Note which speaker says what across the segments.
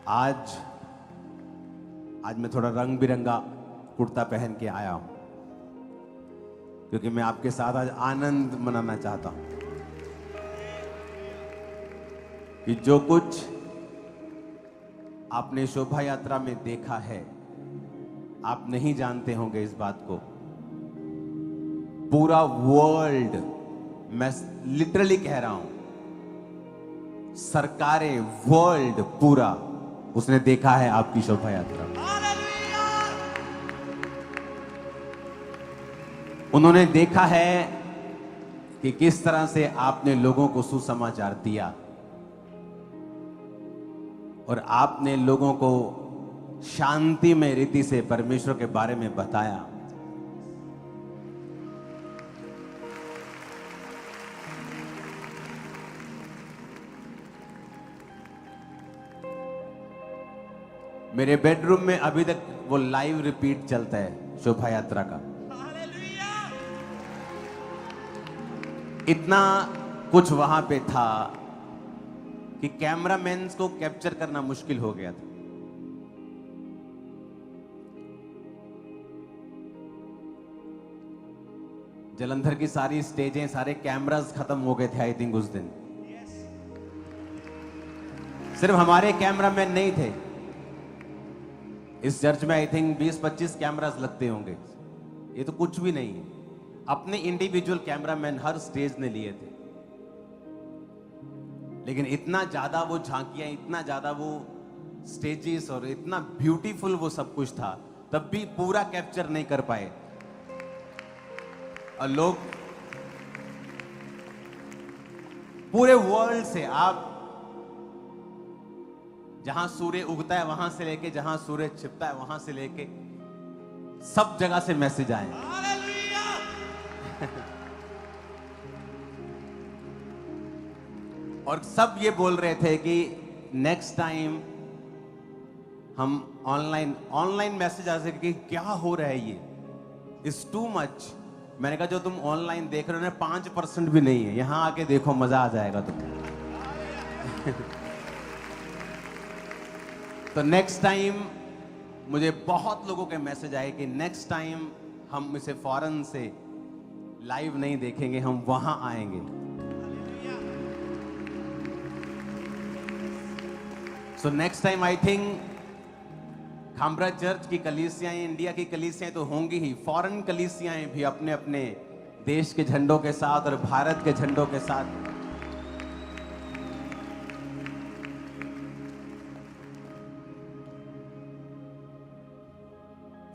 Speaker 1: आज मैं थोड़ा रंग बिरंगा कुर्ता पहन के आया हूं क्योंकि मैं आपके साथ आज आनंद मनाना चाहता हूं कि जो कुछ आपने शोभा यात्रा में देखा है, आप नहीं जानते होंगे इस बात को। पूरा वर्ल्ड, मैं लिटरली कह रहा हूं, सरकारें, वर्ल्ड पूरा उसने देखा है आपकी शोभा यात्रा। उन्होंने देखा है कि किस तरह से आपने लोगों को सुसमाचार दिया और आपने लोगों को शांतिमय रीति से परमेश्वर के बारे में बताया। मेरे बेडरूम में अभी तक वो लाइव रिपीट चलता है शोभा यात्रा का। इतना कुछ वहां पे था कि कैमरामैन को कैप्चर करना मुश्किल हो गया था। जलंधर की सारी स्टेजें, सारे कैमरास खत्म हो गए थे आई थिंक उस दिन। सिर्फ हमारे कैमरामैन नहीं थे, इस चर्च में आई थिंक 20-25 कैमरास लगते होंगे। ये तो कुछ भी नहीं है। अपने इंडिविजुअल कैमरामैन हर स्टेज ने लिए थे, लेकिन इतना ज्यादा वो झांकियां, इतना ज्यादा वो स्टेजेस और इतना ब्यूटीफुल वो सब कुछ था, तब भी पूरा कैप्चर नहीं कर पाए। और लोग पूरे वर्ल्ड से, आप जहां सूर्य उगता है वहां से लेके जहां सूर्य छिपता है वहां से लेके सब जगह से मैसेज आए। और सब ये बोल रहे थे कि नेक्स्ट टाइम हम ऑनलाइन मैसेज आ सके कि क्या हो रहा है, ये इज टू मच। मैंने कहा जो तुम ऑनलाइन देख रहे हो ना 5% भी नहीं है, यहां आके देखो, मजा आ जाएगा तुमको। तो नेक्स्ट टाइम मुझे बहुत लोगों के मैसेज आए कि नेक्स्ट टाइम हम इसे फॉरेन से लाइव नहीं देखेंगे, हम वहां आएंगे। So next time I think Khamra church की कलीसियाएं, इंडिया की कलीसियाएं तो होंगी ही, फॉरेन कलीसियाएं भी अपने अपने देश के झंडों के साथ और भारत के झंडों के साथ।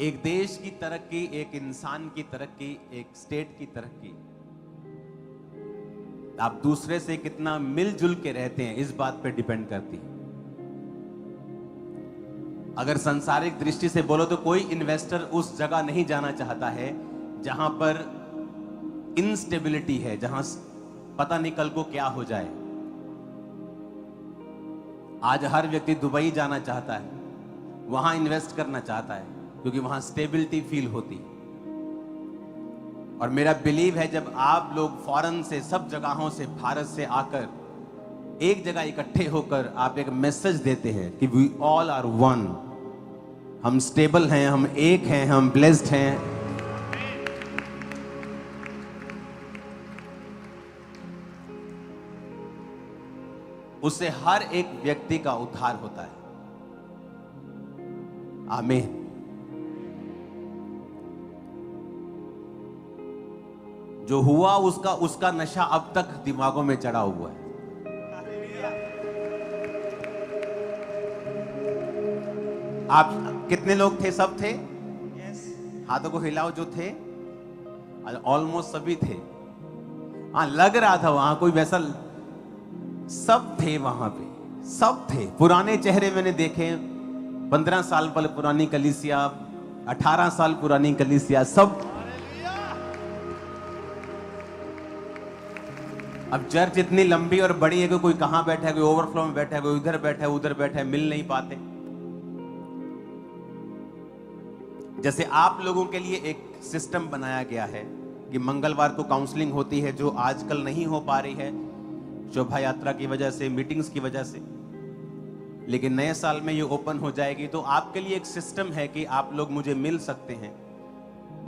Speaker 1: एक देश की तरक्की, एक इंसान की तरक्की, एक स्टेट की तरक्की, आप दूसरे से कितना मिलजुल के रहते हैं इस बात पे डिपेंड करती है। अगर सांसारिक दृष्टि से बोलो तो कोई इन्वेस्टर उस जगह नहीं जाना चाहता है जहां पर इनस्टेबिलिटी है, जहां पता नहीं कल को क्या हो जाए। आज हर व्यक्ति दुबई जाना चाहता है, वहां इन्वेस्ट करना चाहता है क्योंकि वहां स्टेबिलिटी फील होती है। और मेरा बिलीव है जब आप लोग फॉरेन से, सब जगहों से, भारत से आकर एक जगह इकट्ठे होकर आप एक मैसेज देते हैं कि वी ऑल आर वन, हम स्टेबल हैं, हम एक हैं, हम ब्लेस्ड हैं। उससे हर एक व्यक्ति का उद्धार होता है। आमीन। जो हुआ उसका नशा अब तक दिमागों में चढ़ा हुआ है। आप कितने लोग थे? सब थे? हाथों को हिलाओ जो थे। ऑलमोस्ट सभी थे। हाँ, लग रहा था वहां कोई वैसा, सब थे वहां पे, सब थे। पुराने चेहरे मैंने देखे, 15 साल पहले पुरानी कलीसिया, 18 साल पुरानी कलीसिया, सब। अब चर्च इतनी लंबी और बड़ी है कि कोई कहां बैठा है, कोई ओवरफ्लो में बैठा है, कोई उधर बैठा है, उधर बैठा है, मिल नहीं पाते। जैसे आप लोगों के लिए एक सिस्टम बनाया गया है कि मंगलवार को काउंसलिंग होती है, जो आजकल नहीं हो पा रही है शोभा यात्रा की वजह से, मीटिंग्स की वजह से, लेकिन नए साल में ये ओपन हो जाएगी। तो आपके लिए एक सिस्टम है कि आप लोग मुझे मिल सकते हैं,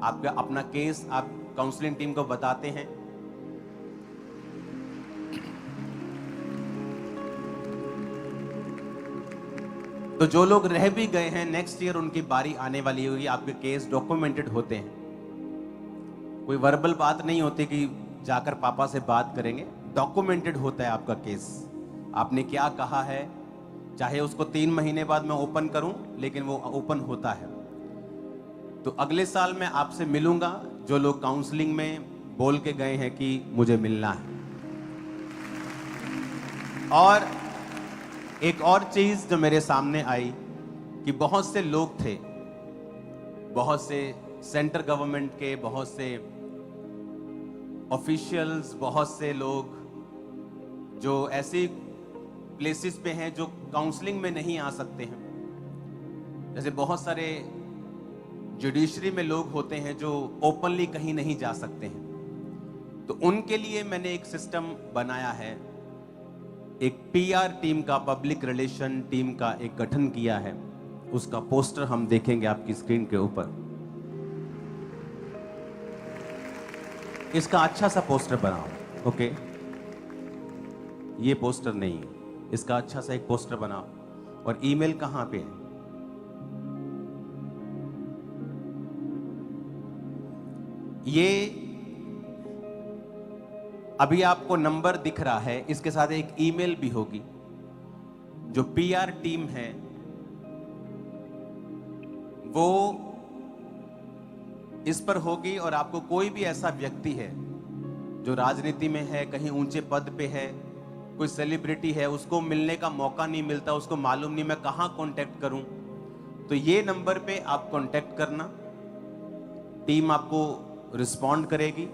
Speaker 1: आपका अपना केस आप काउंसलिंग टीम को बताते हैं। तो जो लोग रह भी गए हैं, नेक्स्ट ईयर उनकी बारी आने वाली होगी। आपके केस डॉक्यूमेंटेड होते हैं, कोई वर्बल बात नहीं होती कि जाकर पापा से बात करेंगे, डॉक्यूमेंटेड होता है आपका केस। आपने क्या कहा है, चाहे उसको 3 महीने बाद मैं ओपन करूं, लेकिन वो ओपन होता है। तो अगले साल मैं आपसे मिलूंगा जो लोग काउंसलिंग में बोल के गए हैं कि मुझे मिलना है। और एक और चीज जो मेरे सामने आई कि बहुत से लोग थे, बहुत से सेंट्रल गवर्नमेंट के, बहुत से ऑफिशियल्स, बहुत से लोग जो ऐसी प्लेसेस पे हैं जो काउंसलिंग में नहीं आ सकते हैं। जैसे बहुत सारे जुडिशरी में लोग होते हैं जो ओपनली कहीं नहीं जा सकते हैं। तो उनके लिए मैंने एक सिस्टम बनाया है, एक पीआर टीम का, पब्लिक रिलेशन टीम का एक गठन किया है। उसका पोस्टर हम देखेंगे आपकी स्क्रीन के ऊपर। इसका अच्छा सा पोस्टर बनाओ, ओके? ये पोस्टर नहीं है, इसका अच्छा सा एक पोस्टर बनाओ। और ईमेल कहां पे है? ये अभी आपको नंबर दिख रहा है, इसके साथ एक ईमेल भी होगी। जो पीआर टीम है वो इस पर होगी। और आपको कोई भी ऐसा व्यक्ति है जो राजनीति में है, कहीं ऊंचे पद पे है, कोई सेलिब्रिटी है, उसको मिलने का मौका नहीं मिलता, उसको मालूम नहीं मैं कहां कांटेक्ट करूं, तो ये नंबर पे आप कांटेक्ट करना, टीम आपको रिस्पॉन्ड करेगी।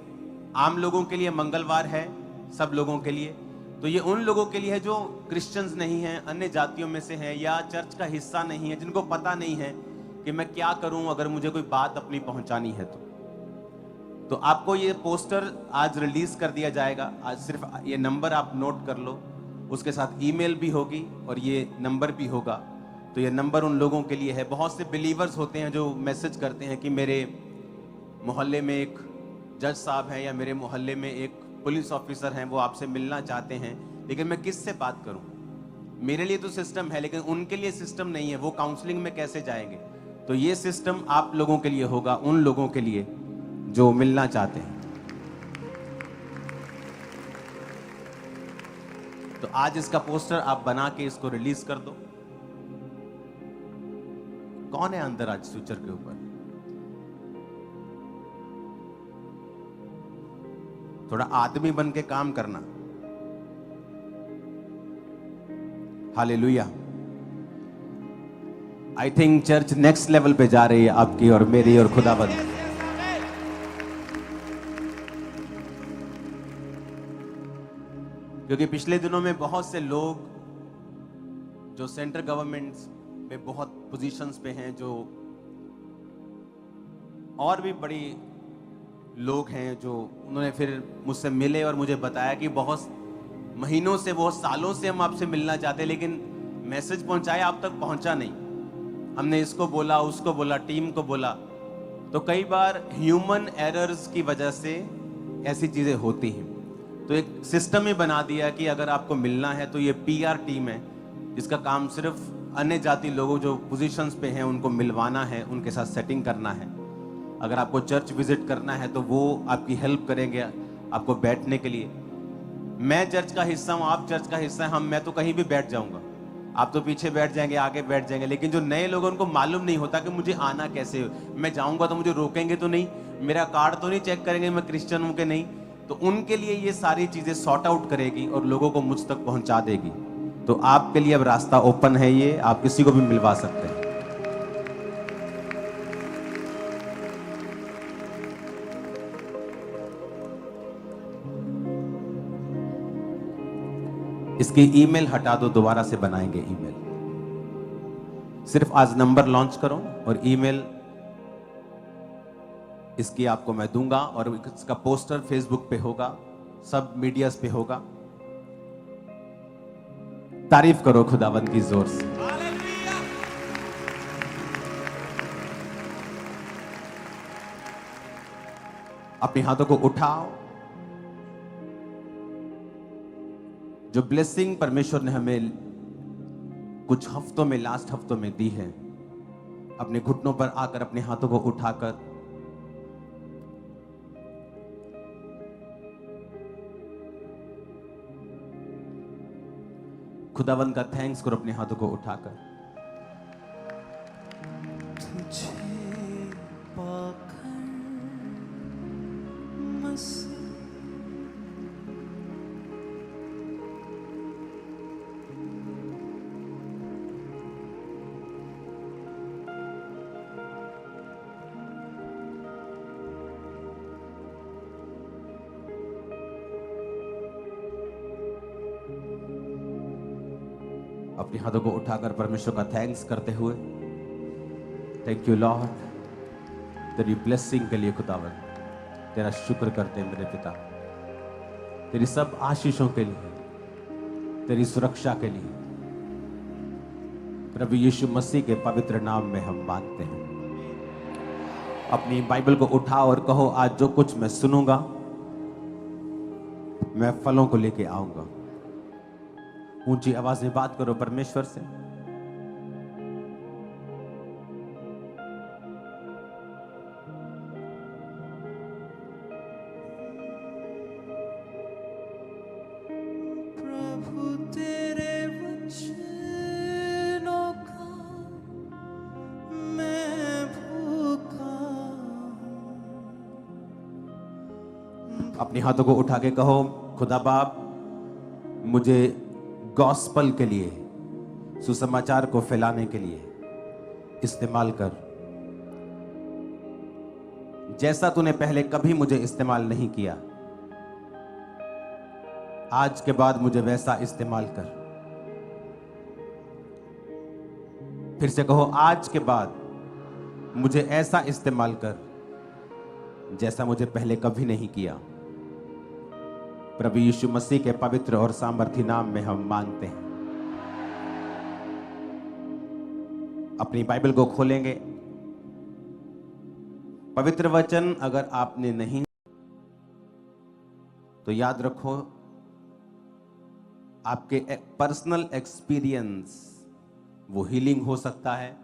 Speaker 1: आम लोगों के लिए मंगलवार है, सब लोगों के लिए। तो ये उन लोगों के लिए है जो क्रिश्चियंस नहीं हैं, अन्य जातियों में से हैं, या चर्च का हिस्सा नहीं है, जिनको पता नहीं है कि मैं क्या करूं अगर मुझे कोई बात अपनी पहुंचानी है। तो आपको ये पोस्टर आज रिलीज कर दिया जाएगा। आज सिर्फ ये नंबर आप नोट कर लो, उसके साथ ईमेल भी होगी और ये नंबर भी होगा। तो ये नंबर उन लोगों के लिए है। बहुत से बिलीवर्स होते हैं जो मैसेज करते हैं कि मेरे मोहल्ले में एक जज साहब हैं या मेरे मोहल्ले में एक पुलिस ऑफिसर हैं, वो आपसे मिलना चाहते हैं, लेकिन मैं किससे बात करूं? मेरे लिए तो सिस्टम है, लेकिन उनके लिए सिस्टम नहीं है, वो काउंसलिंग में कैसे जाएंगे? तो ये सिस्टम आप लोगों के लिए होगा, उन लोगों के लिए जो मिलना चाहते हैं। तो आज इसका पोस्टर आप बना के इसको रिलीज कर दो। कौन है अंदर आज फ्यूचर के ऊपर? थोड़ा आदमी बन के काम करना। Hallelujah. I think church next level पे जा रही है आपकी और मेरी और खुदाबंद। क्योंकि पिछले दिनों में बहुत से लोग जो सेंट्रल गवर्नमेंट में बहुत पोजीशंस पे हैं, जो और भी बड़ी लोग हैं, जो उन्होंने फिर मुझसे मिले और मुझे बताया कि बहुत महीनों से, बहुत सालों से हम आपसे मिलना चाहते हैं, लेकिन मैसेज पहुंचाया आप तक पहुंचा नहीं। हमने इसको बोला, उसको बोला, टीम को बोला। तो कई बार ह्यूमन एरर्स की वजह से ऐसी चीजें होती हैं। तो एक सिस्टम ही बना दिया कि अगर आपको मिलना है तो ये पीआर टीम है जिसका काम सिर्फ अन्य जाति लोगों जो पोजीशंस पे हैं उनको मिलवाना है, उनके साथ सेटिंग करना है। अगर आपको चर्च विजिट करना है तो वो आपकी हेल्प करेंगे आपको बैठने के लिए। मैं चर्च का हिस्सा हूँ, आप चर्च का हिस्सा हैं, मैं तो कहीं भी बैठ जाऊंगा, आप तो पीछे बैठ जाएंगे, आगे बैठ जाएंगे। लेकिन जो नए लोग उनको मालूम नहीं होता कि मुझे आना कैसे, मैं जाऊंगा तो मुझे रोकेंगे तो नहीं, मेरा कार्ड तो नहीं चेक करेंगे मैं क्रिश्चियन हूं कि नहीं। तो उनके लिए ये सारी चीजें सॉर्ट आउट करेगी और लोगों को मुझ तक पहुंचा देगी। तो आपके लिए अब रास्ता ओपन है, ये आप किसी को भी मिलवा सकते हैं। इसकी ईमेल हटा दो, दोबारा से बनाएंगे ईमेल। सिर्फ आज नंबर लॉन्च करो और ईमेल इसकी आपको मैं दूंगा और इसका पोस्टर फेसबुक पे होगा, सब मीडियाज पे होगा। तारीफ करो खुदावंद की जोर से। अपने हाथों को उठाओ। जो ब्लेसिंग परमेश्वर ने हमें कुछ हफ्तों में, लास्ट हफ्तों में दी है, अपने घुटनों पर आकर अपने हाथों को उठाकर खुदावंद का थैंक्स करो अपने हाथों को उठाकर। अपने हाथों को उठाकर परमेश्वर का थैंक्स करते हुए, थैंक यू लॉर्ड तेरी ब्लेसिंग के लिए खुदावन, तेरा शुक्र करते हैं मेरे पिता, तेरी सब आशीषों के लिए, तेरी सुरक्षा के लिए। प्रभु यीशु मसीह के पवित्र नाम में हम मांगते हैं। अपनी बाइबल को उठाओ और कहो, आज जो कुछ मैं सुनूंगा मैं फलों को लेके आऊंगा। ऊंची आवाज में बात करो परमेश्वर से।
Speaker 2: प्रभु तेरे वचनों का मैं भूखा।
Speaker 1: अपने हाथों को उठा के कहो, खुदा बाप मुझे गॉस्पल के लिए, सुसमाचार को फैलाने के लिए इस्तेमाल कर, जैसा तूने पहले कभी मुझे इस्तेमाल नहीं किया। आज के बाद मुझे वैसा इस्तेमाल कर। फिर से कहो, आज के बाद मुझे ऐसा इस्तेमाल कर जैसा मुझे पहले कभी नहीं किया। प्रभु यीशु मसीह के पवित्र और सामर्थी नाम में हम मांगते हैं। अपनी बाइबल को खोलेंगे। पवित्र वचन अगर आपने नहीं तो याद रखो, आपके पर्सनल एक्सपीरियंस वो हीलिंग हो सकता है,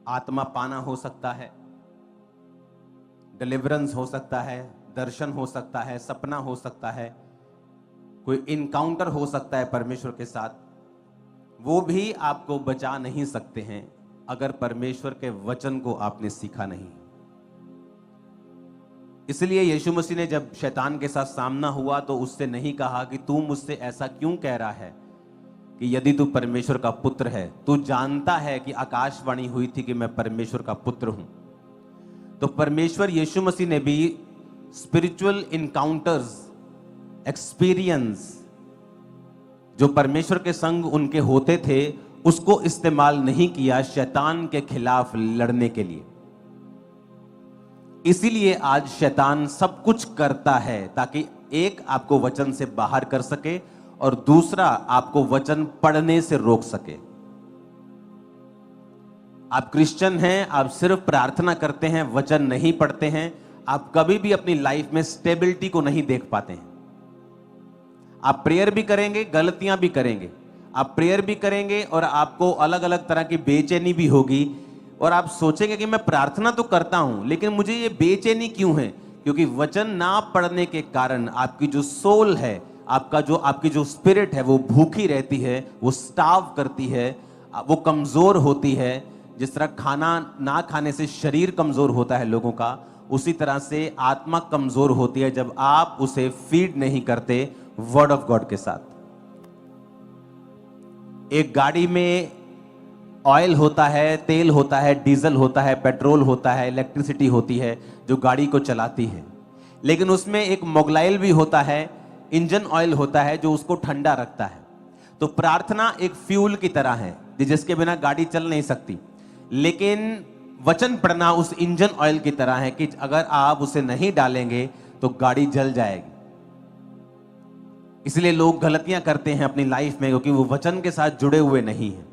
Speaker 1: आत्मा पाना हो सकता है, डिलीवरेंस हो सकता है, दर्शन हो सकता है, सपना हो सकता है, कोई इनकाउंटर हो सकता है परमेश्वर के साथ। वो भी आपको बचा नहीं सकते हैं अगर परमेश्वर के वचन को आपने सीखा नहीं। इसलिए यीशु मसीह ने जब शैतान के साथ सामना हुआ तो उससे नहीं कहा कि तू मुझसे ऐसा क्यों कह रहा है कि यदि तू परमेश्वर का पुत्र है। तू जानता है कि आकाशवाणी हुई थी कि मैं परमेश्वर का पुत्र हूं। तो परमेश्वर यीशु मसीह ने भी स्पिरिचुअल इनकाउंटर्स, एक्सपीरियंस जो परमेश्वर के संग उनके होते थे, उसको इस्तेमाल नहीं किया शैतान के खिलाफ लड़ने के लिए। इसीलिए आज शैतान सब कुछ करता है ताकि एक आपको वचन से बाहर कर सके और दूसरा आपको वचन पढ़ने से रोक सके। आप क्रिश्चियन हैं, आप सिर्फ प्रार्थना करते हैं, वचन नहीं पढ़ते हैं, आप कभी भी अपनी लाइफ में स्टेबिलिटी को नहीं देख पाते हैं। आप प्रेयर भी करेंगे, गलतियां भी करेंगे, आप प्रेयर भी करेंगे और आपको अलग अलग तरह की बेचैनी भी होगी और आप सोचेंगे कि मैं प्रार्थना तो करता हूं लेकिन मुझे ये बेचैनी क्यों है? क्योंकि वचन ना पढ़ने के कारण आपकी जो सोल है, आपकी जो स्पिरिट है वो भूखी रहती है, वो स्टार्व करती है, वो कमजोर होती है। जिस तरह खाना ना खाने से शरीर कमजोर होता है लोगों का, उसी तरह से आत्मा कमजोर होती है जब आप उसे फीड नहीं करते वर्ड ऑफ गॉड के साथ। एक गाड़ी में ऑयल होता है, तेल होता है, डीजल होता है, पेट्रोल होता है, इलेक्ट्रिसिटी होती है जो गाड़ी को चलाती है। लेकिन उसमें एक मोगलाइल भी होता है, इंजन ऑयल होता है जो उसको ठंडा रखता है। तो प्रार्थना एक फ्यूल की तरह है जिसके बिना गाड़ी चल नहीं सकती। लेकिन वचन पढ़ना उस इंजन ऑयल की तरह है कि अगर आप उसे नहीं डालेंगे तो गाड़ी जल जाएगी। इसलिए लोग गलतियां करते हैं अपनी लाइफ में क्योंकि वो वचन के साथ जुड़े हुए नहीं हैं।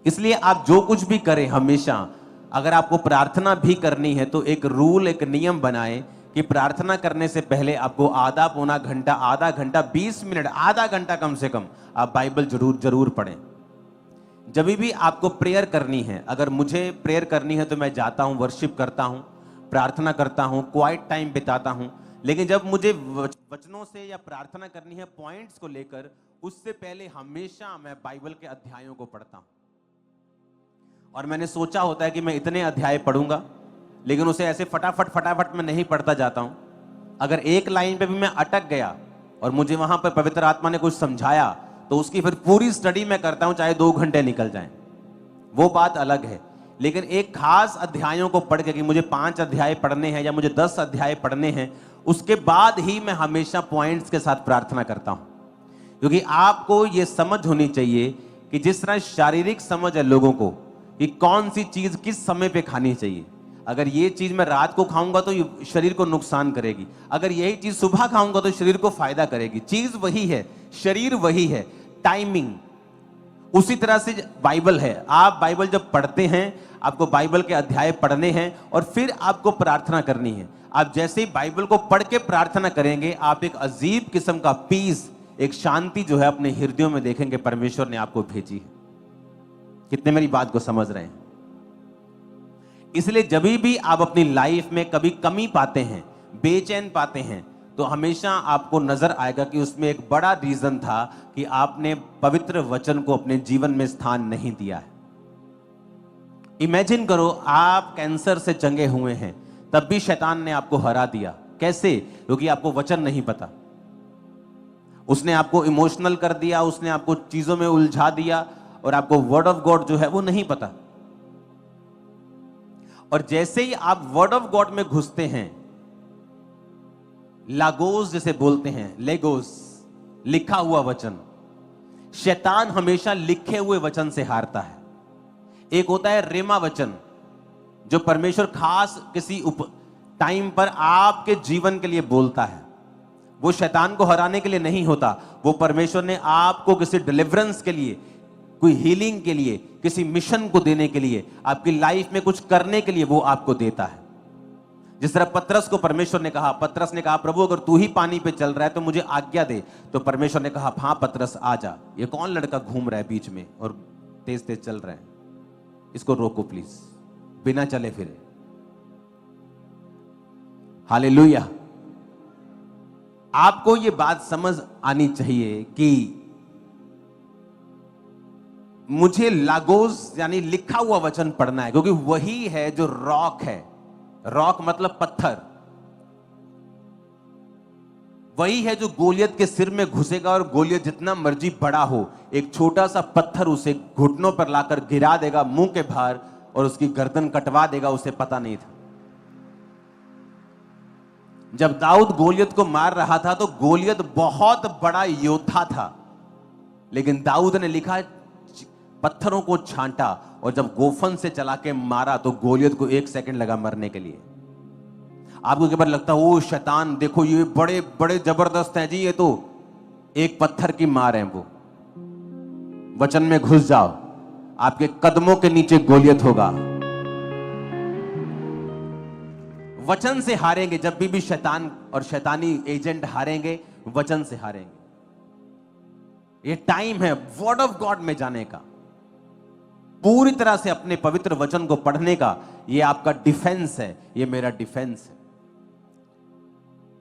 Speaker 1: इसलिए आप जो कुछ भी करें, हमेशा अगर आपको प्रार्थना भी करनी है तो एक रूल, एक नियम बनाएं कि प्रार्थना करने से पहले आपको आधा पौना घंटा, आधा घंटा, 20 मिनट, आधा घंटा कम से कम आप बाइबल जरूर पढ़ें। जब भी आपको प्रेयर करनी है, अगर मुझे प्रेयर करनी है तो मैं जाता हूं, वर्शिप करता हूं, प्रार्थना करता हूं, क्वाइट टाइम बिताता हूं। लेकिन जब मुझे वचनों से या प्रार्थना करनी है पॉइंट्स को लेकर, उससे पहले हमेशा मैं बाइबल के अध्यायों को पढ़ता हूं। और मैंने सोचा होता है कि मैं इतने अध्याय पढ़ूंगा, लेकिन उसे ऐसे फटाफट मैं नहीं पढ़ता जाता हूं। अगर एक लाइन पे भी मैं अटक गया और मुझे वहां पर पवित्र आत्मा ने कुछ समझाया तो उसकी फिर पूरी स्टडी मैं करता हूं, चाहे 2 घंटे निकल जाएं, वो बात अलग है। लेकिन एक खास अध्यायों को पढ़ के कि मुझे 5 अध्याय पढ़ने हैं या मुझे 10 अध्याय पढ़ने हैं, उसके बाद ही मैं हमेशा पॉइंट्स के साथ प्रार्थना करता हूं। क्योंकि आपको यह समझ होनी चाहिए कि जिस तरह शारीरिक समझ है लोगों को कि कौन सी चीज किस समय पे खानी चाहिए। अगर ये चीज मैं रात को खाऊंगा तो ये शरीर को नुकसान करेगी, अगर यही चीज सुबह खाऊंगा तो शरीर को फायदा करेगी। चीज वही है, शरीर वही है, टाइमिंग उसी तरह से बाइबल है। आप बाइबल जब पढ़ते हैं, आपको बाइबल के अध्याय पढ़ने हैं और फिर आपको प्रार्थना करनी है। आप जैसे ही बाइबल को पढ़ के प्रार्थना करेंगे, आप एक अजीब किस्म का पीस, एक शांति जो है अपने हृदयों में देखेंगे परमेश्वर ने आपको भेजी है। कितने मेरी बात को समझ रहे हैं? इसलिए जब भी आप अपनी लाइफ में कभी कमी पाते हैं, बेचैन पाते हैं, तो हमेशा आपको नजर आएगा कि उसमें एक बड़ा रीजन था कि आपने पवित्र वचन को अपने जीवन में स्थान नहीं दिया है। इमेजिन करो आप कैंसर से चंगे हुए हैं, तब भी शैतान ने आपको हरा दिया। कैसे? क्योंकि आपको वचन नहीं पता। उसने आपको इमोशनल कर दिया, उसने आपको चीजों में उलझा दिया और आपको वर्ड ऑफ गॉड जो है वो नहीं पता। और जैसे ही आप वर्ड ऑफ गॉड में घुसते हैं, लागोस जिसे बोलते हैं, लेगोस, लिखा हुआ वचन, शैतान हमेशा लिखे हुए वचन से हारता है। एक होता है रेमा वचन, जो परमेश्वर खास किसी टाइम पर आपके जीवन के लिए बोलता है। वो शैतान को हराने के लिए नहीं होता, वो परमेश्वर ने आपको किसी डिलीवरेंस के लिए, कोई हीलिंग के लिए, किसी मिशन को देने के लिए, आपकी लाइफ में कुछ करने के लिए वो आपको देता है। जिस तरह पतरस को परमेश्वर ने कहा, पतरस ने कहा प्रभु अगर तू ही पानी पे चल रहा है तो मुझे आज्ञा दे। तो परमेश्वर ने कहा हाँ पतरस आ जा, ये कौन लड़का घूम रहा है बीच में और तेज तेज चल रहा है, इसको रोको प्लीज, बिना चले फिरे। हालेलुया। आपको ये बात समझ आनी चाहिए कि मुझे लागोस यानी लिखा हुआ वचन पढ़ना है, क्योंकि वही है जो रॉक है। रॉक मतलब पत्थर। वही है जो गोलियत के सिर में घुसेगा और गोलियत जितना मर्जी बड़ा हो, एक छोटा सा पत्थर उसे घुटनों पर लाकर गिरा देगा मुंह के बाहर और उसकी गर्दन कटवा देगा, उसे पता नहीं था। जब दाऊद गोलियत को मार रहा था तो गोलियत बहुत बड़ा योद्धा था, लेकिन दाऊद ने लिखा पत्थरों को छांटा और जब गोफन से चला के मारा तो गोलियत को 1 सेकंड लगा मरने के लिए। आपको कई बार लगता है ओ शैतान देखो ये बड़े बड़े जबरदस्त हैं जी, ये तो एक पत्थर की मार है। वो वचन में घुस जाओ, आपके कदमों के नीचे गोलियत होगा। वचन से हारेंगे। जब भी शैतान और शैतानी एजेंट हारेंगे, वचन से हारेंगे। ये टाइम है वर्ड ऑफ गॉड में जाने का, पूरी तरह से अपने पवित्र वचन को पढ़ने का। ये आपका डिफेंस है, ये मेरा डिफेंस है।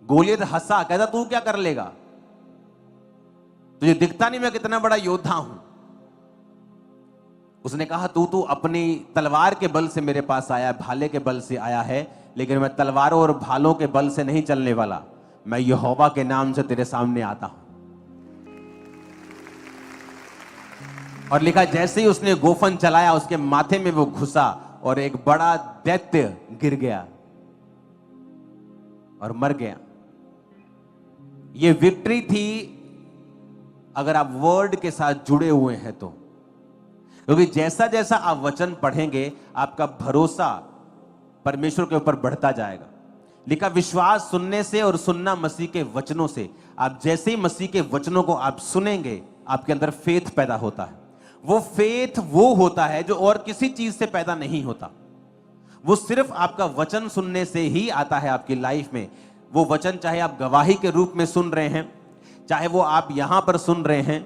Speaker 1: गोलियत हंसा, कहता तू क्या कर लेगा, तुझे दिखता नहीं मैं कितना बड़ा योद्धा हूं। उसने कहा तू अपनी तलवार के बल से मेरे पास आया, भाले के बल से आया है, लेकिन मैं तलवारों और भालों के बल से नहीं चलने वाला, मैं यहोवा के नाम से तेरे सामने आता हूं। और लिखा जैसे ही उसने गोफन चलाया उसके माथे में वो घुसा और एक बड़ा दैत्य गिर गया और मर गया। ये विक्ट्री थी अगर आप वर्ड के साथ जुड़े हुए हैं तो, क्योंकि जैसा जैसा आप वचन पढ़ेंगे आपका भरोसा परमेश्वर के ऊपर बढ़ता जाएगा। लिखा विश्वास सुनने से और सुनना मसीह के वचनों से। आप जैसे ही मसीह के वचनों को आप सुनेंगे, आपके अंदर फेथ पैदा होता है। वो फेथ वो होता है जो और किसी चीज से पैदा नहीं होता। वो सिर्फ आपका वचन सुनने से ही आता है आपकी लाइफ में। वो वचन चाहे आप गवाही के रूप में सुन रहे हैं, चाहे वो आप यहां पर सुन रहे हैं,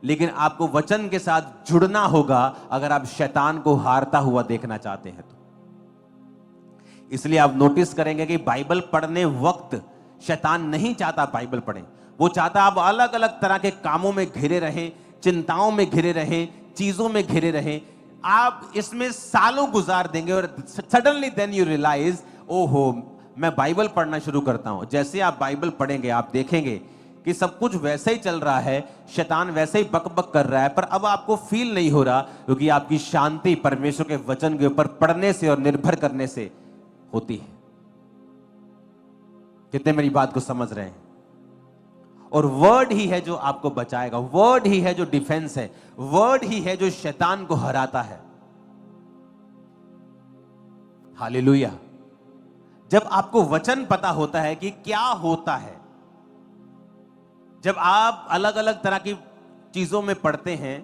Speaker 1: लेकिन आपको वचन के साथ जुड़ना होगा अगर आप शैतान को हारता हुआ देखना चाहते हैं तो। इसलिए आप नोटिस करेंगे कि बाइबल पढ़ने वक्त शैतान नहीं चाहता बाइबल पढ़ें। वो चाहता आप अलग अलग तरह के कामों में घिरे रहें, चिंताओं में घिरे रहें, चीजों में घिरे रहें। आप इसमें सालों गुजार देंगे और सडनली देन यू रियलाइज, ओहो मैं बाइबल पढ़ना शुरू करता हूं। जैसे आप बाइबल पढ़ेंगे आप देखेंगे कि सब कुछ वैसे ही चल रहा है, शैतान वैसे ही बकबक कर रहा है, पर अब आपको फील नहीं हो रहा, क्योंकि आपकी शांति परमेश्वर के वचन के ऊपर पढ़ने से और निर्भर करने से होती है। कितने मेरी बात को समझ रहे हैं? और वर्ड ही है जो आपको बचाएगा, वर्ड ही है जो डिफेंस है, वर्ड ही है जो शैतान को हराता है। हालेलुया। जब आपको वचन पता होता है कि क्या होता है, जब आप अलग अलग तरह की चीजों में पढ़ते हैं,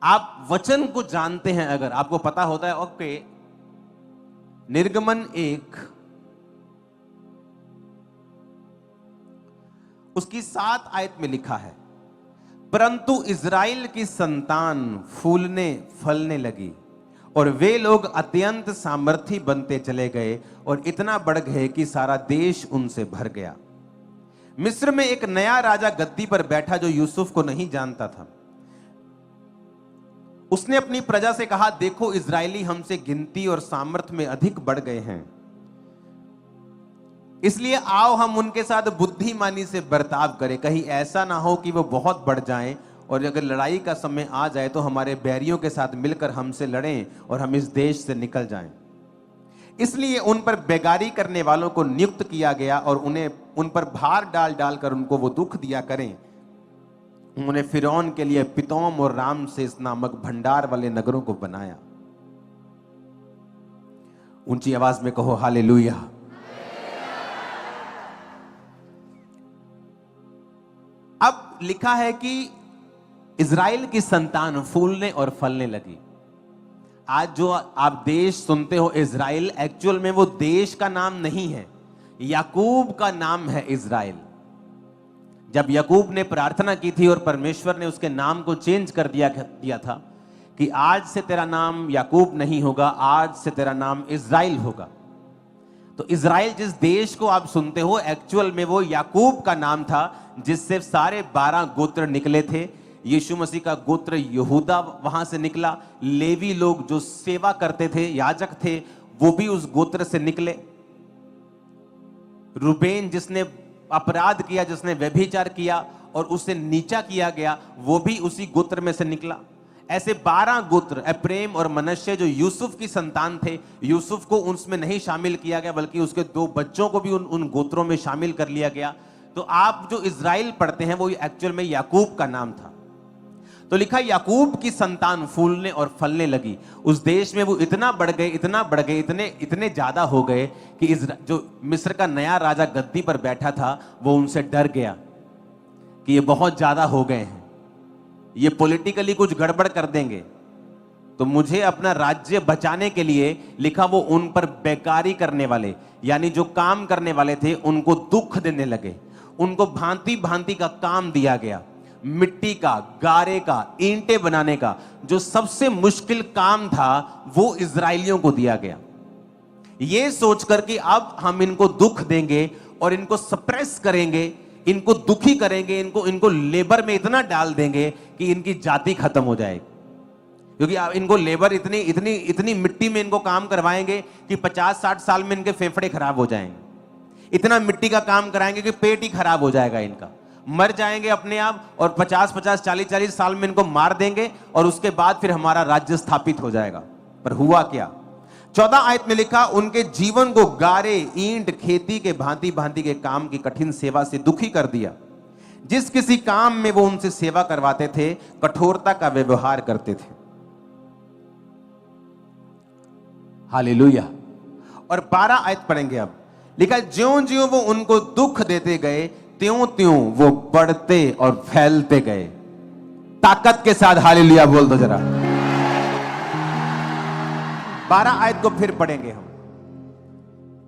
Speaker 1: आप वचन को जानते हैं, अगर आपको पता होता है, ओके निर्गमन 1 उसकी 7 आयत में लिखा है, परंतु इज़राइल की संतान फूलने फलने लगी और वे लोग अत्यंत सामर्थी बनते चले गए और इतना बढ़ गए कि सारा देश उनसे भर गया। मिस्र में एक नया राजा गद्दी पर बैठा जो यूसुफ को नहीं जानता था। उसने अपनी प्रजा से कहा, देखो इज़राइली हमसे गिनती और सामर्थ में अधिक बढ़ गए हैं, इसलिए आओ हम उनके साथ बुद्धिमानी से बर्ताव करें, कहीं ऐसा ना हो कि वो बहुत बढ़ जाएं और अगर लड़ाई का समय आ जाए तो हमारे बैरियों के साथ मिलकर हमसे लड़ें और हम इस देश से निकल जाएं। इसलिए उन पर बेगारी करने वालों को नियुक्त किया गया और उन्हें उन पर भार डाल डालकर उनको वो दुख दिया करें। उन्होंने फिरौन के लिए पितोम और रामसेस नामक भंडार वाले नगरों को बनाया। ऊंची आवाज में कहो हालेलुया। अब लिखा है कि इज़राइल की संतान फूलने और फलने लगी। आज जो आप देश सुनते हो इज़राइल, एक्चुअल में वो देश का नाम नहीं है, याकूब का नाम है इज़राइल। जब याकूब ने प्रार्थना की थी और परमेश्वर ने उसके नाम को चेंज कर दिया था कि आज से तेरा नाम याकूब नहीं होगा, आज से तेरा नाम इज़राइल होगा। तो इज़राइल जिस देश को आप सुनते हो, एक्चुअल में वो याकूब का नाम था, जिससे सारे 12 गोत्र निकले थे। यीशु मसीह का गोत्र यहूदा वहां से निकला। लेवी लोग जो सेवा करते थे, याजक थे, वो भी उस गोत्र से निकले। रूबेन जिसने अपराध किया, जिसने व्यभिचार किया और उसे नीचा किया गया, वो भी उसी गोत्र में से निकला। ऐसे 12 गोत्र, एप्रेम और मनश्शे जो यूसुफ की संतान थे, यूसुफ को उसमें नहीं शामिल किया गया, बल्कि उसके 2 बच्चों को भी उन गोत्रों में शामिल कर लिया गया। तो आप जो इज़राइल पढ़ते हैं वो एक्चुअल में याकूब का नाम था। तो लिखा याकूब की संतान फूलने और फलने लगी। उस देश में वो इतना बढ़ गए, इतना बढ़ गए, इतने ज्यादा हो गए कि जो मिस्र का नया राजा गद्दी पर बैठा था वो उनसे डर गया कि ये बहुत ज्यादा हो गए हैं, ये पॉलिटिकली कुछ गड़बड़ कर देंगे, तो मुझे अपना राज्य बचाने के लिए, लिखा वो उन पर बेकारी करने वाले, यानी जो काम करने वाले थे, उनको दुख देने लगे। उनको भांति भांति का काम दिया गया, मिट्टी का, गारे का, ईंटें बनाने का, जो सबसे मुश्किल काम था वो इजरायलियों को दिया गया। ये सोचकर कि अब हम इनको दुख देंगे और इनको सप्रेस करेंगे, इनको दुखी करेंगे, इनको लेबर में इतना डाल देंगे कि इनकी जाति खत्म हो जाएगी। क्योंकि इनको लेबर इतनी मिट्टी में इनको काम करवाएंगे कि 50-60 साल में इनके फेफड़े खराब हो जाएंगे। इतना मिट्टी का काम कराएंगे कि पेट ही खराब हो जाएगा इनका, मर जाएंगे अपने आप, और 50-50, 40-40 साल में इनको मार देंगे और उसके बाद फिर हमारा राज्य स्थापित हो जाएगा। पर हुआ क्या? 14 आयत में लिखा, उनके जीवन को गारे, ईंट, खेती के भांति भांति के काम की कठिन सेवा से दुखी कर दिया। जिस किसी काम में वो उनसे सेवा करवाते थे, कठोरता का व्यवहार करते थे। हालेलुया। और 12 आयत पढ़ेंगे अब। लिखा ज्यों ज्यों वो उनको दुख देते गए त्यों त्यों वो बढ़ते और फैलते गए। ताकत के साथ हालेलुया बोल दो जरा। 12 आयत को फिर पढ़ेंगे हम।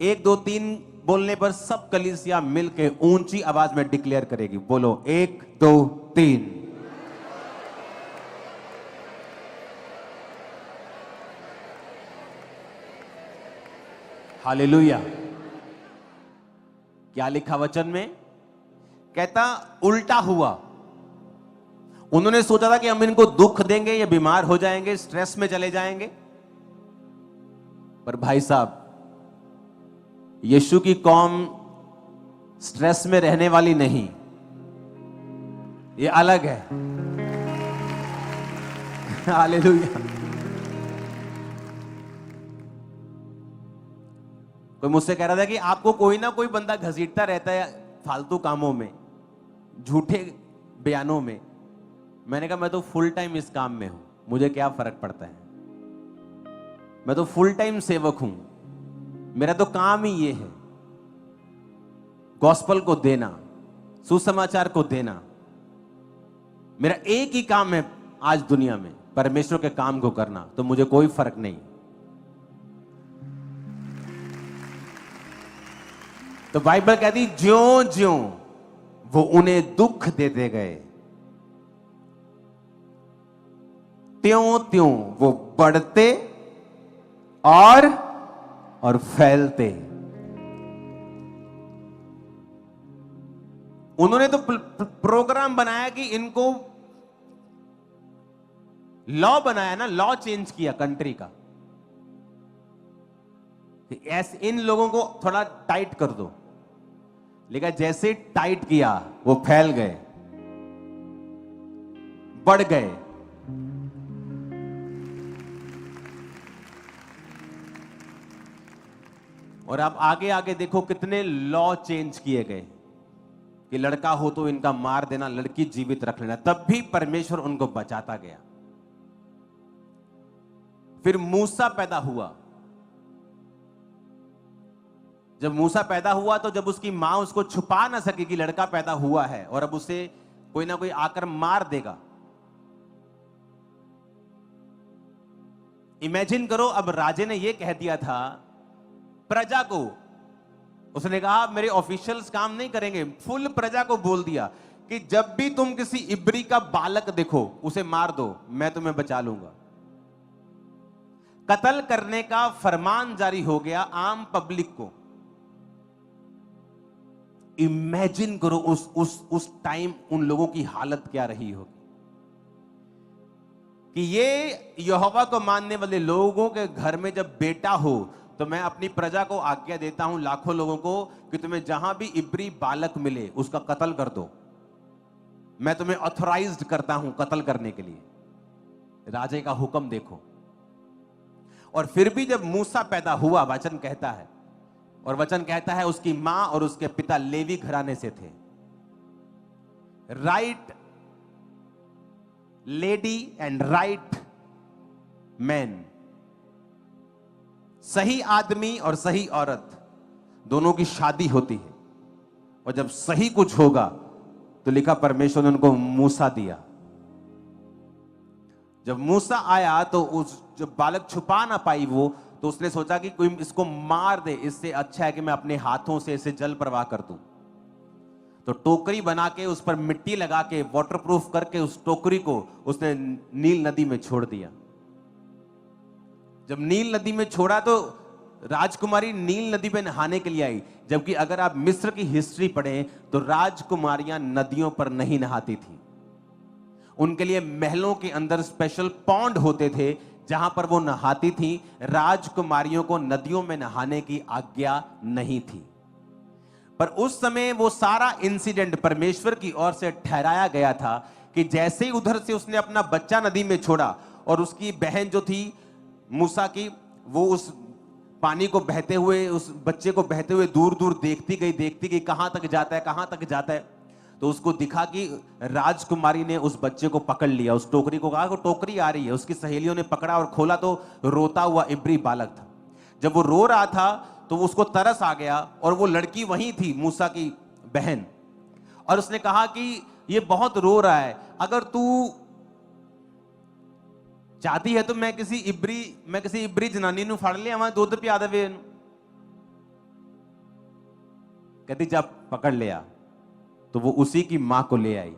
Speaker 1: 1 2 3 बोलने पर सब कलीसिया मिलके ऊंची आवाज में डिक्लेयर करेगी। बोलो 1 2 3। हालेलुया। क्या लिखा वचन में? कहता उल्टा हुआ। उन्होंने सोचा था कि हम इनको दुख देंगे, ये बीमार हो जाएंगे, स्ट्रेस में चले जाएंगे। पर भाई साहब, यीशु की कौम स्ट्रेस में रहने वाली नहीं, ये अलग है। हालेलुया। कोई मुझसे कह रहा था कि आपको कोई ना कोई बंदा घसीटता रहता है फालतू कामों में, झूठे बयानों में। मैंने कहा मैं तो फुल टाइम इस काम में हूं, मुझे क्या फर्क पड़ता है। मैं तो फुल टाइम सेवक हूं, मेरा तो काम ही ये है, गॉस्पल को देना, सुसमाचार को देना। मेरा एक ही काम है आज दुनिया में, परमेश्वर के काम को करना। तो मुझे कोई फर्क नहीं। तो बाइबल कहती ज्यों ज्यों वो उन्हें दुख देते गए त्यों त्यों वो बढ़ते और फैलते। उन्होंने तो प्रोग्राम बनाया कि इनको लॉ बनाया ना, लॉ चेंज किया कंट्री का। ऐसे इन लोगों को थोड़ा टाइट कर दो, लेकिन जैसे टाइट किया वो फैल गए, बढ़ गए। और अब आगे आगे देखो कितने लॉ चेंज किए गए कि लड़का हो तो इनका मार देना, लड़की जीवित रख लेना। तब भी परमेश्वर उनको बचाता गया। फिर मूसा पैदा हुआ। जब मूसा पैदा हुआ तो जब उसकी मां उसको छुपा ना सके कि लड़का पैदा हुआ है और अब उसे कोई ना कोई आकर मार देगा। इमेजिन करो, अब राजे ने यह कह दिया था प्रजा को, उसने कहा मेरे ऑफिशियल्स काम नहीं करेंगे, फुल प्रजा को बोल दिया कि जब भी तुम किसी इब्री का बालक देखो उसे मार दो, मैं तुम्हें बचा लूंगा। कत्ल करने का फरमान जारी हो गया आम पब्लिक को। इमेजिन करो उस टाइम उन लोगों की हालत क्या रही होगी कि ये यहोवा को मानने वाले लोगों के घर में जब बेटा हो तो मैं अपनी प्रजा को आज्ञा देता हूं, लाखों लोगों को, कि तुम्हें जहां भी इब्री बालक मिले उसका कत्ल कर दो। मैं तुम्हें ऑथराइज्ड करता हूं कत्ल करने के लिए। राजे का हुक्म देखो। और फिर भी जब मूसा पैदा हुआ, वचन कहता है, और वचन कहता है उसकी मां और उसके पिता लेवी घराने से थे। Right lady and right man, सही आदमी और सही औरत दोनों की शादी होती है। और जब सही कुछ होगा तो लिखा परमेश्वर ने उनको मूसा दिया। जब मूसा आया तो उस जब बालक छुपा ना पाई वो, तो उसने सोचा कि कोई इसको मार दे, इससे अच्छा है कि मैं अपने हाथों से इसे जल प्रवाह कर दूं। तो टोकरी बना के उस पर मिट्टी लगा के वाटरप्रूफ करके उस टोकरी को उसने नील नदी में छोड़ दिया। जब नील नदी में छोड़ा तो राजकुमारी नील नदी में नहाने के लिए आई। जबकि अगर आप मिस्र की हिस्ट्री पढ़ें तो राजकुमारियां नदियों पर नहीं नहाती थी। उनके लिए महलों के अंदर स्पेशल पॉन्ड होते थे जहां पर वो नहाती थी। राजकुमारियों को नदियों में नहाने की आज्ञा नहीं थी। पर उस समय वो सारा इंसिडेंट परमेश्वर की ओर से ठहराया गया था कि जैसे ही उधर से उसने अपना बच्चा नदी में छोड़ा और उसकी बहन जो थी मूसा की, वो उस पानी को बहते हुए, उस बच्चे को बहते हुए दूर दूर देखती गई कहां तक जाता है, कहां तक जाता है। तो उसको दिखा कि राजकुमारी ने उस बच्चे को पकड़ लिया, उस टोकरी को कहा कि टोकरी आ रही है। उसकी सहेलियों ने पकड़ा और खोला तो रोता हुआ इब्री बालक था। जब वो रो रहा था तो उसको तरस आ गया, और वो लड़की वही थी, मूसा की बहन, और उसने कहा कि ये बहुत रो रहा है, अगर तू चाहती है तो मैं किसी इब्री जनानी नु फड़ लिया, वहां दुध पिया देवे। कहती जब पकड़ लिया तो वो उसी की मां को ले आई।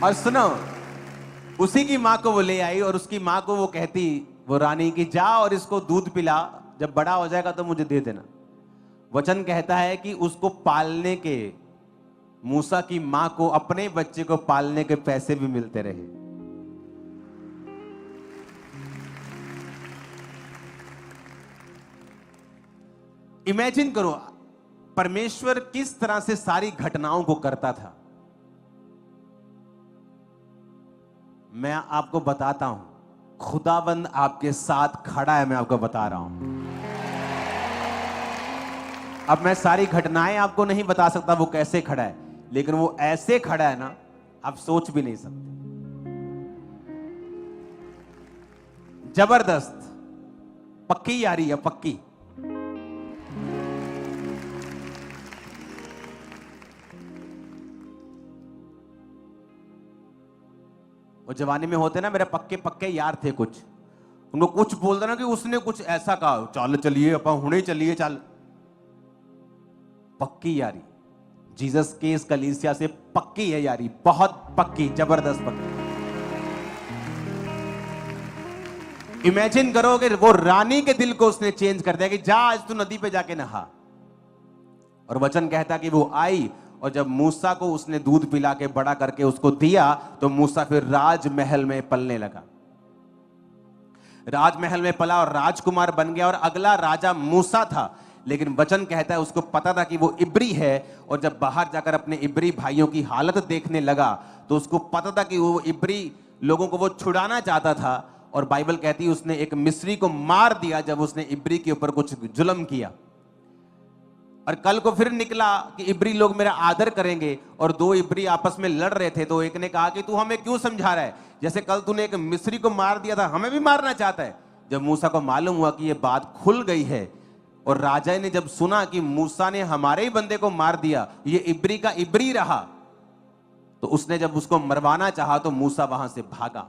Speaker 1: और सुनो, उसी की मां को वो ले आई, और उसकी मां को वो कहती, वो रानी की, जा और इसको दूध पिला, जब बड़ा हो जाएगा तो मुझे दे देना। वचन कहता है कि उसको पालने के, मूसा की मां को अपने बच्चे को पालने के पैसे भी मिलते रहे। इमेजिन करो परमेश्वर किस तरह से सारी घटनाओं को करता था। मैं आपको बताता हूं, खुदाबंद आपके साथ खड़ा है, मैं आपको बता रहा हूं। अब मैं सारी घटनाएं आपको नहीं बता सकता वो कैसे खड़ा है, लेकिन वो ऐसे खड़ा है ना, आप सोच भी नहीं सकते। जबरदस्त, पक्की यारी है, पक्की। वो जवानी में होते ना, मेरे पक्के पक्के यार थे कुछ, उनको कुछ बोल देना कि उसने कुछ ऐसा कहा, चल चलिए अपन हुणे चलिए, चल। पक्की यारी, जीसस के इस कलीसिया से पक्की है यारी, बहुत पक्की, जबरदस्त पक्की। इमेजिन करो कि वो रानी के दिल को उसने चेंज कर दिया कि जा आज तू नदी पे जाके नहा। और वचन कहता कि वो आई, और जब मूसा को उसने दूध पिला के बड़ा करके उसको दिया, तो मूसा फिर राजमहल में पलने लगा। राजमहल में पला और राजकुमार बन गया, और अगला राजा मूसा था। लेकिन वचन कहता है उसको पता था कि वो इब्री है, और जब बाहर जाकर अपने इब्री भाइयों की हालत देखने लगा तो उसको पता था कि वो इब्री लोगों को वो छुड़ाना चाहता था। और बाइबल कहती है उसने एक मिस्री को मार दिया जब उसने इब्री के ऊपर कुछ जुल्म किया। और कल को फिर निकला कि इब्री लोग मेरा आदर करेंगे, और दो इब्री आपस में लड़ रहे थे, तो एक ने कहा कि तू हमें क्यों समझा रहा है, जैसे कल तूने एक मिस्री को मार दिया था, हमें भी मारना चाहता है। जब मूसा को मालूम हुआ कि ये बात खुल गई है, और राजा ने जब सुना कि मूसा ने हमारे ही बंदे को मार दिया, ये इब्री का इब्री रहा, तो उसने जब उसको मरवाना चाहा तो मूसा वहां से भागा।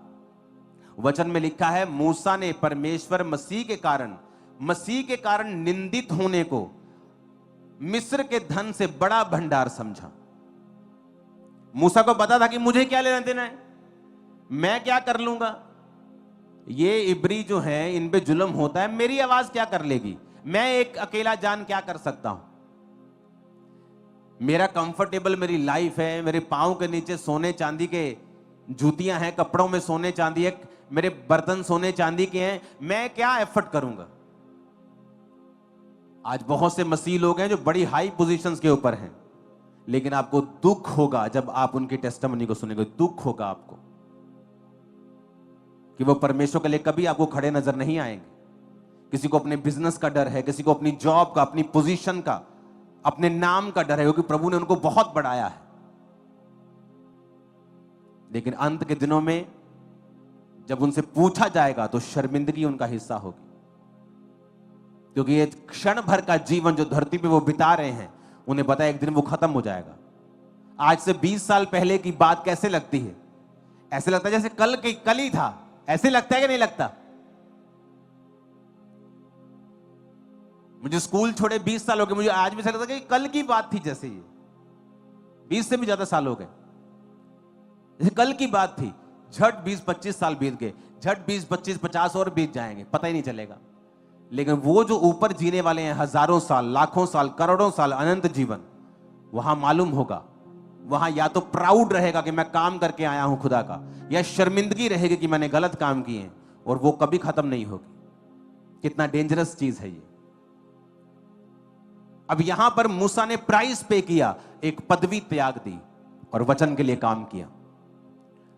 Speaker 1: वचन में लिखा है मूसा ने परमेश्वर मसीह के कारण निंदित होने को मिस्र के धन से बड़ा भंडार समझा। मूसा को पता था कि मुझे क्या लेना देना है, मैं क्या कर लूंगा, ये इब्री जो है इन पे जुल्म होता है, मेरी आवाज क्या कर लेगी, मैं एक अकेला जान क्या कर सकता हूं। मेरा कंफर्टेबल मेरी लाइफ है, मेरे पांव के नीचे सोने चांदी के जूतियां हैं, कपड़ों में सोने चांदी है, मेरे बर्तन सोने चांदी के हैं, मैं क्या एफर्ट करूंगा। आज बहुत से मसीह लोग हैं जो बड़ी हाई पोजीशंस के ऊपर हैं, लेकिन आपको दुख होगा जब आप उनकी टेस्टिमनी को सुनेंगे। दुख होगा आपको कि वो परमेश्वर के लिए कभी आपको खड़े नजर नहीं आएंगे। किसी को अपने बिजनेस का डर है, किसी को अपनी जॉब का, अपनी पोजीशन का, अपने नाम का डर है, क्योंकि प्रभु ने उनको बहुत बढ़ाया है। लेकिन अंत के दिनों में जब उनसे पूछा जाएगा तो शर्मिंदगी उनका हिस्सा होगी, क्योंकि ये क्षण भर का जीवन जो धरती पे वो बिता रहे हैं, उन्हें पता है एक दिन वो खत्म हो जाएगा। आज से 20 साल पहले की बात कैसे लगती है, ऐसे लगता है जैसे कल ही था, ऐसे लगता है कि नहीं लगता। मुझे स्कूल छोड़े 20 साल हो गए, मुझे आज भी ऐसा लगता है कि कल की बात थी, जैसे ये 20 से भी ज्यादा साल हो गए, जैसे कल की बात थी। झट 20-25 साल बीत गए, झट 20-25-50 और बीत जाएंगे, पता ही नहीं चलेगा। लेकिन वो जो ऊपर जीने वाले हैं हजारों साल, लाखों साल, करोड़ों साल, अनंत जीवन, वहां मालूम होगा, वहां या तो प्राउड रहेगा कि मैं काम करके आया हूं खुदा का, या शर्मिंदगी रहेगी कि मैंने गलत काम किए, और वो कभी खत्म नहीं होगी। कितना डेंजरस चीज है ये। अब यहां पर मूसा ने प्राइस पे किया, एक पदवी त्याग दी और वचन के लिए काम किया।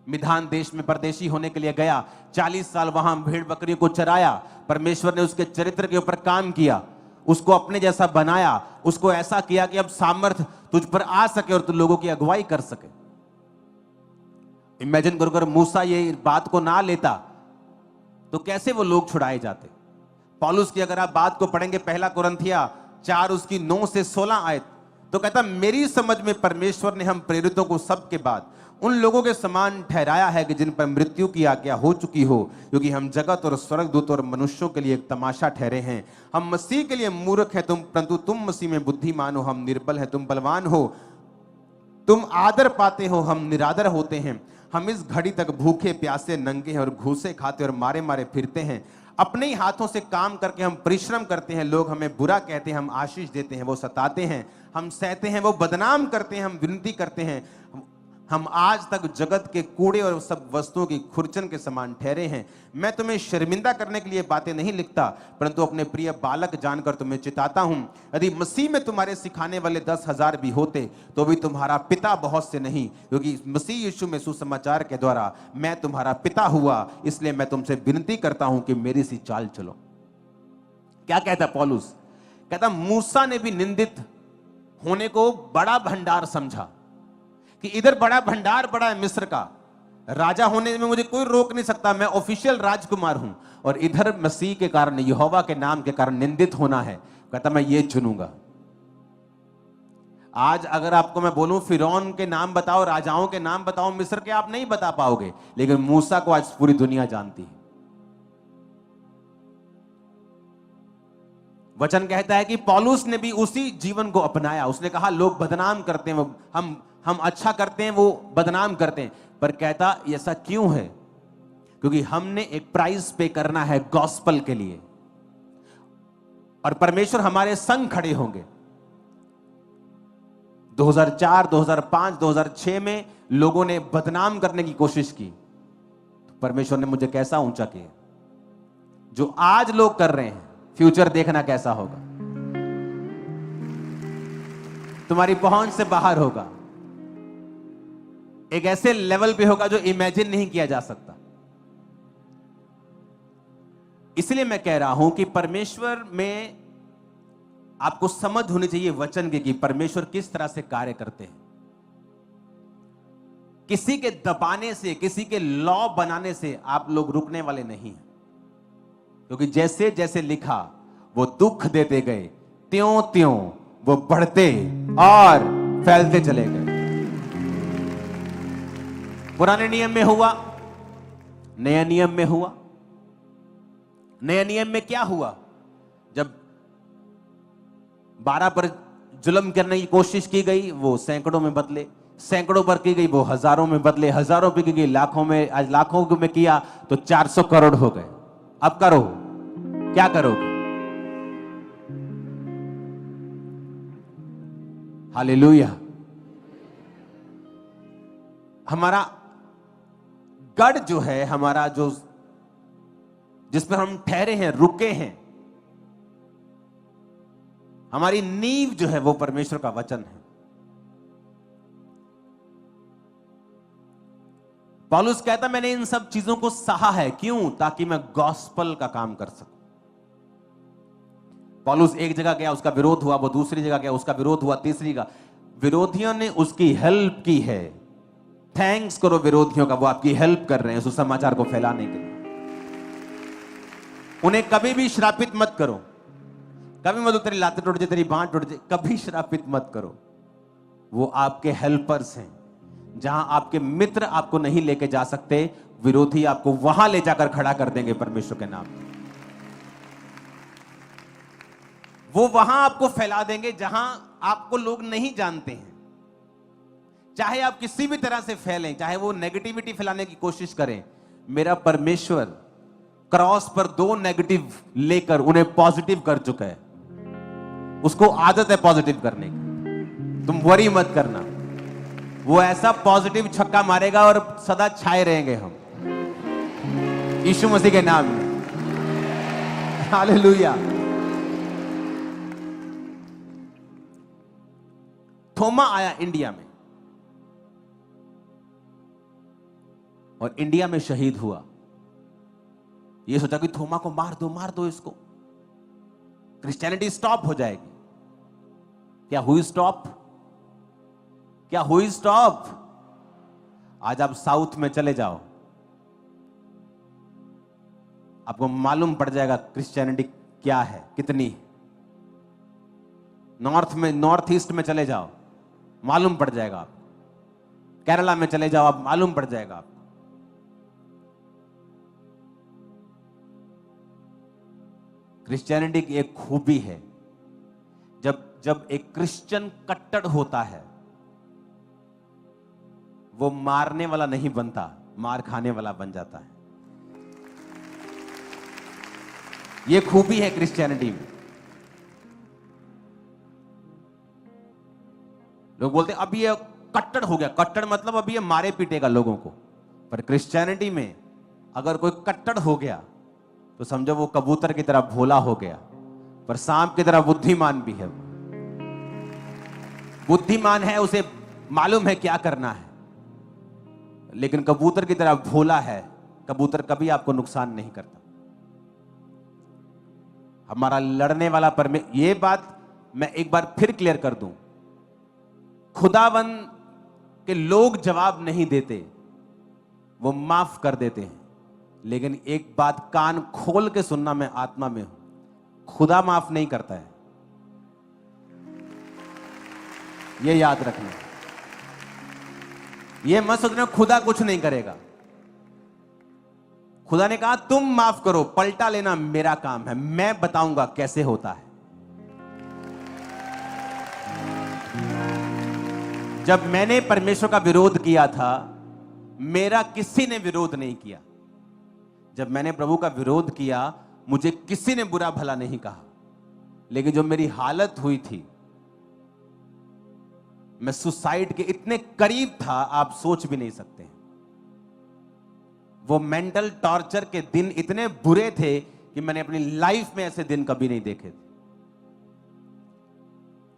Speaker 1: मिधान देश में परदेशी होने के लिए गया, 40 साल वहां भेड़ बकरियों को चराया। परमेश्वर ने उसके चरित्र के ऊपर काम किया, उसको अपने जैसा बनाया, उसको ऐसा किया कि अब सामर्थ तुझ पर आ सके और तू लोगों की अगुवाई कर सके। इमेजिन करो अगर मूसा ये बात को ना लेता तो कैसे वो लोग छुड़ाए जाते? पौलुस की अगर आप बात को पढ़ेंगे, पहला कुरिन्थिया 4 उसकी 9 से 16 आयत, तो कहता मेरी समझ में परमेश्वर ने हम प्रेरितों को सबके बाद उन लोगों के समान ठहराया है कि जिन पर मृत्यु की आज्ञा हो चुकी हो, क्योंकि हम जगत और स्वर्गदूत और मनुष्यों के लिए एक तमाशा ठहरे हैं। हम मसीह के लिए मूर्ख हैं परंतु तुम मसीह में बुद्धिमान हो। हम निर्बल हैं, तुम बलवान हो। तुम आदर पाते हो, हम निरादर होते हैं। हम इस घड़ी तक भूखे प्यासे नंगे हैं और घूसे खाते और मारे मारे फिरते हैं। अपने ही हाथों से काम करके हम परिश्रम करते हैं। लोग हमें बुरा कहते हैं, हम आशीष देते हैं। वो सताते हैं, हम सहते हैं। वो बदनाम करते हैं, हम विनती करते हैं। हम आज तक जगत के कूड़े और सब वस्तुओं की खुरचन के समान ठहरे हैं। मैं तुम्हें शर्मिंदा करने के लिए बातें नहीं लिखता, परंतु अपने प्रिय बालक जानकर तुम्हें चिताता हूं। यदि मसीह में तुम्हारे सिखाने वाले 10,000 भी होते तो भी तुम्हारा पिता बहुत से नहीं, क्योंकि मसीह यीशु में सुसमाचार के द्वारा मैं तुम्हारा पिता हुआ। इसलिए मैं तुमसे विनती करता हूं कि मेरी सी चाल चलो। क्या कहता पौलुस? कहता मूसा ने भी निंदित होने को बड़ा भंडार समझा कि इधर बड़ा भंडार बड़ा है, मिस्र का राजा होने में मुझे कोई रोक नहीं सकता, मैं ऑफिशियल राजकुमार हूं, और इधर मसीह के कारण, यहोवा के नाम के कारण निंदित होना है। कहता मैं ये चुनूंगा। आज अगर आपको मैं बोलूं फिरौन के नाम बताओ, राजाओं के नाम बताओ मिस्र के, आप नहीं बता पाओगे, लेकिन मूसा को आज पूरी दुनिया जानती है। वचन कहता है कि पौलुस ने भी उसी जीवन को अपनाया। उसने कहा लोग बदनाम करते हैं, हम अच्छा करते हैं, वो बदनाम करते हैं, पर कहता ऐसा क्यों है? क्योंकि हमने एक प्राइस पे करना है गॉस्पल के लिए, और परमेश्वर हमारे संग खड़े होंगे। 2004, 2005, 2006 में लोगों ने बदनाम करने की कोशिश की, तो परमेश्वर ने मुझे कैसा ऊंचा किया। जो आज लोग कर रहे हैं, फ्यूचर देखना कैसा होगा। तुम्हारी पहुंच से बाहर होगा, एक ऐसे लेवल पे होगा जो इमेजिन नहीं किया जा सकता। इसलिए मैं कह रहा हूं कि परमेश्वर में आपको समझ होनी चाहिए वचन की कि परमेश्वर किस तरह से कार्य करते हैं। किसी के दबाने से, किसी के लॉ बनाने से आप लोग रुकने वाले नहीं हैं, क्योंकि जैसे जैसे लिखा वो दुख देते गए, त्यों त्यों वो बढ़ते और फैलते चले गए। पुराने नियम में हुआ, नया नियम में हुआ। नया नियम में क्या हुआ? जब 12 पर जुल्म करने की कोशिश की गई, वो सैकड़ों में बदले, सैकड़ों पर की गई वो हजारों में बदले, हजारों पर की गई लाखों में, आज लाखों में किया तो 400 करोड़ हो गए। अब करो, क्या करोगे? हालेलुया। हमारा गढ़ जो है, हमारा जो जिस पर हम ठहरे हैं, रुके हैं, हमारी नींव जो है वो परमेश्वर का वचन है। पौलुस कहता मैंने इन सब चीजों को सहा है, क्यों? ताकि मैं गॉस्पल का काम कर सकूं। पौलुस एक जगह गया, उसका विरोध हुआ, वो दूसरी जगह गया, उसका विरोध हुआ, तीसरी जगह। विरोधियों ने उसकी हेल्प की है। थैंक्स करो विरोधियों का, वो आपकी हेल्प कर रहे हैं सुसमाचार को फैलाने के लिए। उन्हें कभी भी श्रापित मत करो, कभी मत तेरी लातें टूट जाए, तेरी बांह टूट जाए, कभी श्रापित मत करो। वो आपके हेल्पर्स हैं। जहां आपके मित्र आपको नहीं लेके जा सकते, विरोधी आपको वहां ले जाकर खड़ा कर देंगे परमेश्वर के नाम पे। वो वहां आपको फैला देंगे जहां आपको लोग नहीं जानते हैं। चाहे आप किसी भी तरह से फैलें, चाहे वो नेगेटिविटी फैलाने की कोशिश करें, मेरा परमेश्वर क्रॉस पर 2 नेगेटिव लेकर उन्हें पॉजिटिव कर चुका है। उसको आदत है पॉजिटिव करने की। तुम वरी मत करना, वो ऐसा पॉजिटिव छक्का मारेगा और सदा छाए रहेंगे हम यीशु मसीह के नाम में। हालेलुया। थोमा आया इंडिया में और इंडिया में शहीद हुआ। ये सोचा कि थोमा को मार दो इसको, क्रिश्चियनिटी स्टॉप हो जाएगी। क्या हुई स्टॉप? क्या हुई स्टॉप? आज आप साउथ में चले जाओ, आपको मालूम पड़ जाएगा क्रिश्चियनिटी क्या है, कितनी है। नॉर्थ ईस्ट में चले जाओ, मालूम पड़ जाएगा आप। केरला में चले जाओ, आप मालूम पड़ जाएगा आप। क्रिश्चियनिटी की एक खूबी है, जब एक क्रिश्चियन कट्टर होता है, वो मारने वाला नहीं बनता, मार खाने वाला बन जाता है। ये खूबी है क्रिश्चियनिटी में। लोग बोलते हैं अब ये कट्टर हो गया, कट्टर मतलब अब ये मारे पीटेगा लोगों को। पर क्रिश्चियनिटी में अगर कोई कट्टर हो गया तो समझो वो कबूतर की तरह भोला हो गया, पर सांप की तरह बुद्धिमान भी है। बुद्धिमान है, उसे मालूम है क्या करना है, लेकिन कबूतर की तरह भोला है। कबूतर कभी आपको नुकसान नहीं करता। हमारा लड़ने वाला ये बात मैं एक बार फिर क्लियर कर दूं, खुदावन के लोग जवाब नहीं देते, वो माफ कर देते हैं। लेकिन एक बात कान खोल के सुनना, मैं आत्मा में हूं, खुदा माफ नहीं करता है, ये याद रखना। ये मत सोचना खुदा कुछ नहीं करेगा। खुदा ने कहा तुम माफ करो, पलटा लेना मेरा काम है, मैं बताऊंगा कैसे होता है। जब मैंने परमेश्वर का विरोध किया था, मेरा किसी ने विरोध नहीं किया। जब मैंने प्रभु का विरोध किया, मुझे किसी ने बुरा भला नहीं कहा। लेकिन जो मेरी हालत हुई थी, मैं सुसाइड के इतने करीब था, आप सोच भी नहीं सकते। वो मेंटल टॉर्चर के दिन इतने बुरे थे कि मैंने अपनी लाइफ में ऐसे दिन कभी नहीं देखे थे।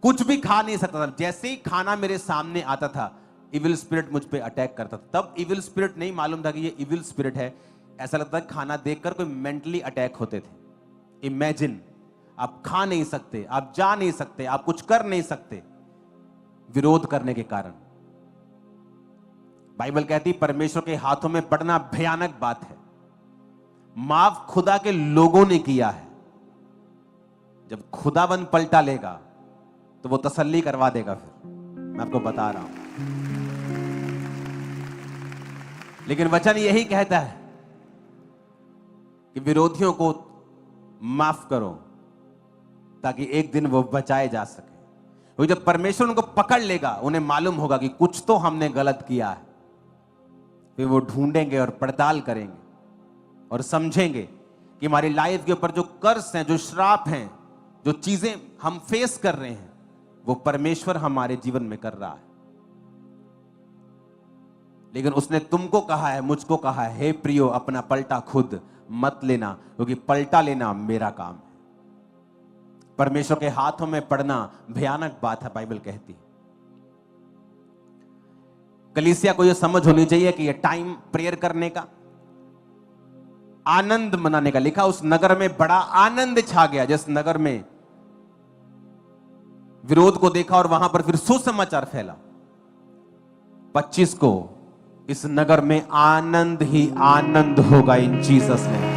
Speaker 1: कुछ भी खा नहीं सकता था। जैसे ही खाना मेरे सामने आता था, इविल स्पिरिट मुझ पे अटैक करता था। तब इविल स्पिरिट नहीं मालूम था कि ये इविल स्पिरिट है। ऐसा लगता था खाना देखकर कोई मेंटली अटैक होते थे। इमेजिन, आप खा नहीं सकते, आप जा नहीं सकते, आप कुछ कर नहीं सकते, विरोध करने के कारण। बाइबल कहती परमेश्वर के हाथों में पड़ना भयानक बात है। माफ खुदा के लोगों ने किया है। जब खुदाबंद पलटा लेगा तो वो तसल्ली करवा देगा। फिर मैं आपको बता रहा हूं, लेकिन वचन यही कहता है कि विरोधियों को माफ करो ताकि एक दिन वो बचाए जा सके। वो जब परमेश्वर उनको पकड़ लेगा, उन्हें मालूम होगा कि कुछ तो हमने गलत किया है। फिर वो ढूंढेंगे और पड़ताल करेंगे और समझेंगे कि हमारी लाइफ के ऊपर जो कर्स हैं, जो श्राप हैं, जो चीजें हम फेस कर रहे हैं, वो परमेश्वर हमारे जीवन में कर रहा है। लेकिन उसने तुमको कहा है, मुझको कहा है, हे प्रियो अपना पलटा खुद मत लेना, क्योंकि पलटा लेना मेरा काम है। परमेश्वर के हाथों में पड़ना भयानक बात है, बाइबल कहती है। कलीसिया को यह समझ होनी चाहिए कि यह टाइम प्रेयर करने का, आनंद मनाने का। लिखा उस नगर में बड़ा आनंद छा गया, जिस नगर में विरोध को देखा और वहां पर फिर सुसमाचार फैला। 25 को इस नगर में आनंद ही आनंद होगा इन जीसस ने।